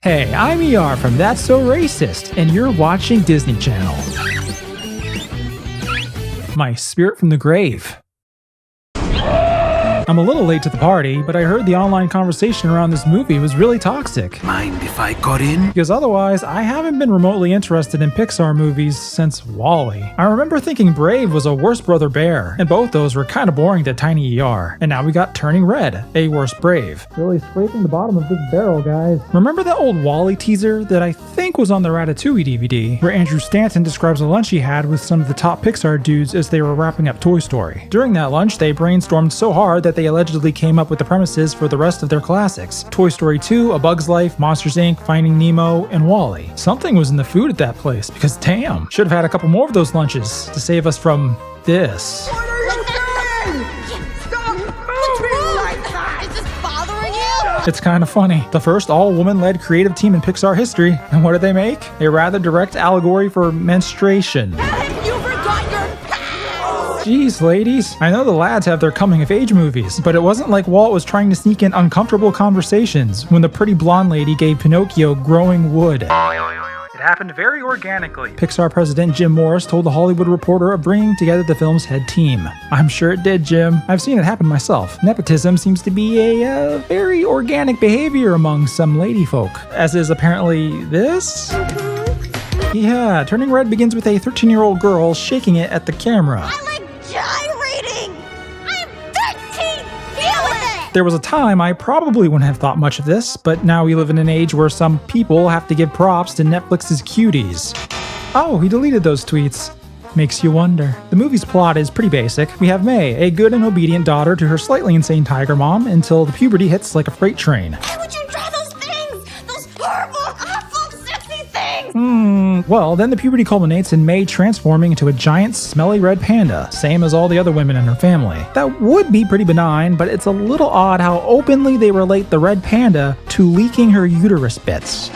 Hey, I'm ER from That's So Racist, and you're watching Disney Channel. My spirit from the grave. I'm a little late to the party, but I heard the online conversation around this movie was really toxic. Mind if I got in? Because otherwise, I haven't been remotely interested in Pixar movies since WALL-E. I remember thinking Brave was a worse Brother Bear, and both those were kind of boring to Tiny ER. And now we got Turning Red, a worse Brave. Really scraping the bottom of this barrel, guys. Remember that old WALL-E teaser that I think was on the Ratatouille DVD, where Andrew Stanton describes a lunch he had with some of the top Pixar dudes as they were wrapping up Toy Story. During that lunch, they brainstormed so hard that they allegedly came up with the premises for the rest of their classics: Toy Story 2, A Bug's Life, Monsters Inc., Finding Nemo, and WALL-E. Something was in the food at that place, because damn, should have had a couple more of those lunches to save us from this. What are you doing? Stop moving like that! Is this bothering you? It's kind of funny. The first all-woman-led creative team in Pixar history, and what did they make? A rather direct allegory for menstruation. You forgot your pants! Jeez, ladies. I know the lads have their coming-of-age movies, but it wasn't like Walt was trying to sneak in uncomfortable conversations when the pretty blonde lady gave Pinocchio growing wood. It happened very organically. Pixar president Jim Morris told The Hollywood Reporter of bringing together the film's head team. I'm sure it did, Jim. I've seen it happen myself. Nepotism seems to be a very organic behavior among some lady folk, as is apparently this? Yeah, Turning Red begins with a 13-year-old girl shaking it at the camera. I like gyrating! I'm 13! Deal with it! There was a time I probably wouldn't have thought much of this, but now we live in an age where some people have to give props to Netflix's cuties. Oh, he deleted those tweets. Makes you wonder. The movie's plot is pretty basic. We have May, a good and obedient daughter to her slightly insane tiger mom, until the puberty hits like a freight train. Why would you draw those things? Those horrible, awful, sexy things! Well, then the puberty culminates in May transforming into a giant, smelly red panda, same as all the other women in her family. That would be pretty benign, but it's a little odd how openly they relate the red panda to leaking her uterus bits.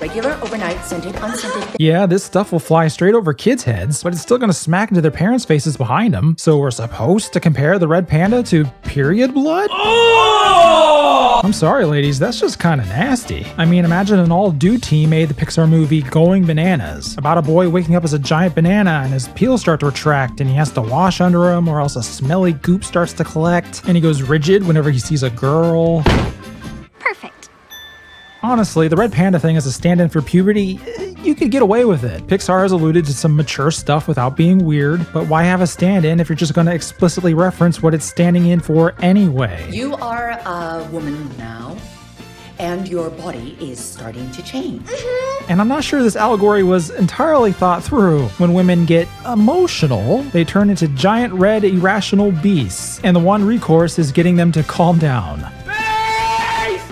Regular, overnight, scented, unscented. Yeah, this stuff will fly straight over kids' heads, but it's still gonna smack into their parents' faces behind them, so we're supposed to compare the red panda to period blood? Oh! I'm sorry, ladies, that's just kinda nasty. I mean, imagine an all-dude team made the Pixar movie Going Bananas, about a boy waking up as a giant banana and his peels start to retract and he has to wash under him or else a smelly goop starts to collect and he goes rigid whenever he sees a girl. Perfect. Honestly, the red panda thing as a stand-in for puberty, you could get away with it. Pixar has alluded to some mature stuff without being weird, but why have a stand-in if you're just going to explicitly reference what it's standing in for anyway? You are a woman now, and your body is starting to change. And I'm not sure this allegory was entirely thought through. When women get emotional, they turn into giant red irrational beasts, and the one recourse is getting them to calm down.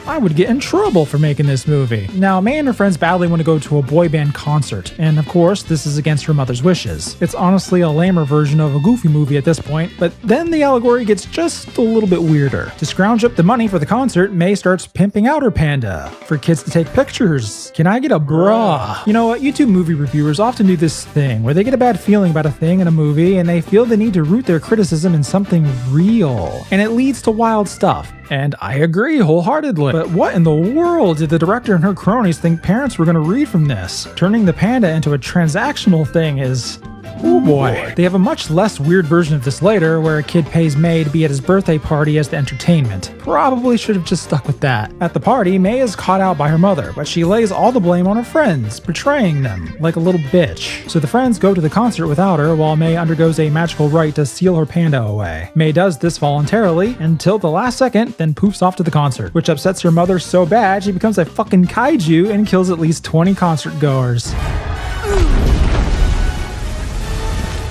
I would get in trouble for making this movie. Now, May and her friends badly want to go to a boy band concert, and of course, this is against her mother's wishes. It's honestly a lamer version of a Goofy movie at this point, but then the allegory gets just a little bit weirder. To scrounge up the money for the concert, May starts pimping out her panda for kids to take pictures. Can I get a bra? You know what? YouTube movie reviewers often do this thing where they get a bad feeling about a thing in a movie and they feel the need to root their criticism in something real, and it leads to wild stuff. And I agree wholeheartedly. But what in the world did the director and her cronies think parents were going to read from this? Turning the panda into a transactional thing is... oh boy. They have a much less weird version of this later, where a kid pays May to be at his birthday party as the entertainment. Probably should have just stuck with that. At the party, May is caught out by her mother, but she lays all the blame on her friends, betraying them like a little bitch. So the friends go to the concert without her, while May undergoes a magical rite to seal her panda away. May does this voluntarily, until the last second, then poofs off to the concert, which upsets her mother so bad she becomes a fucking kaiju and kills at least 20 concert goers.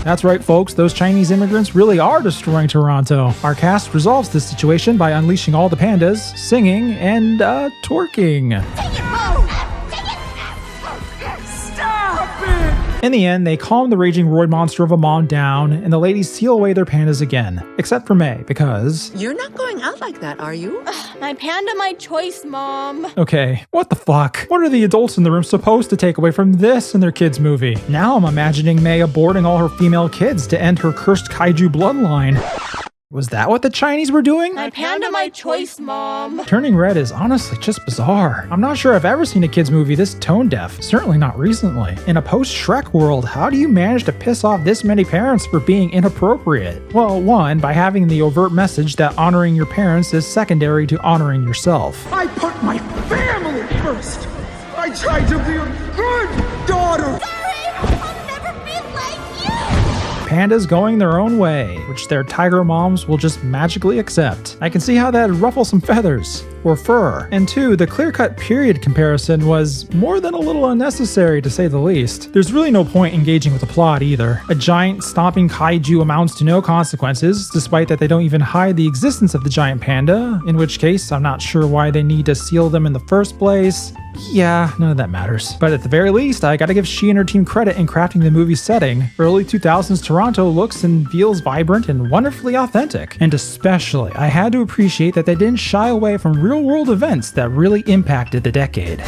That's right, folks, those Chinese immigrants really are destroying Toronto. Our cast resolves this situation by unleashing all the pandas, singing, and, twerking. Take it, Mo! Take it! Stop it! In the end, they calm the raging roid monster of a mom down, and the ladies seal away their pandas again. Except for May, because... You're not going out like that, are you? My panda, my choice, Mom. Okay, what the fuck? What are the adults in the room supposed to take away from this in their kids' movie? Now I'm imagining May aborting all her female kids to end her cursed kaiju bloodline. Was that what the Chinese were doing? My panda, my choice, Mom. Turning Red is honestly just bizarre. I'm not sure I've ever seen a kids movie this tone deaf, certainly not recently. In a post-Shrek world, how do you manage to piss off this many parents for being inappropriate? Well, one, by having the overt message that honoring your parents is secondary to honoring yourself. I put my family first. I tried to be a good daughter. Sorry, I'll never be like you. Pandas going their own way, which their tiger moms will just magically accept. I can see how that'd ruffle some feathers. Or fur. And two, the clear-cut period comparison was more than a little unnecessary to say the least. There's really no point engaging with the plot either. A giant stomping kaiju amounts to no consequences, despite that they don't even hide the existence of the giant panda, in which case I'm not sure why they need to seal them in the first place. Yeah, none of that matters. But at the very least, I gotta give she and her team credit in crafting the movie's setting. Early 2000s Toronto looks and feels vibrant and wonderfully authentic. And especially, I had to appreciate that they didn't shy away from real-world events that really impacted the decade.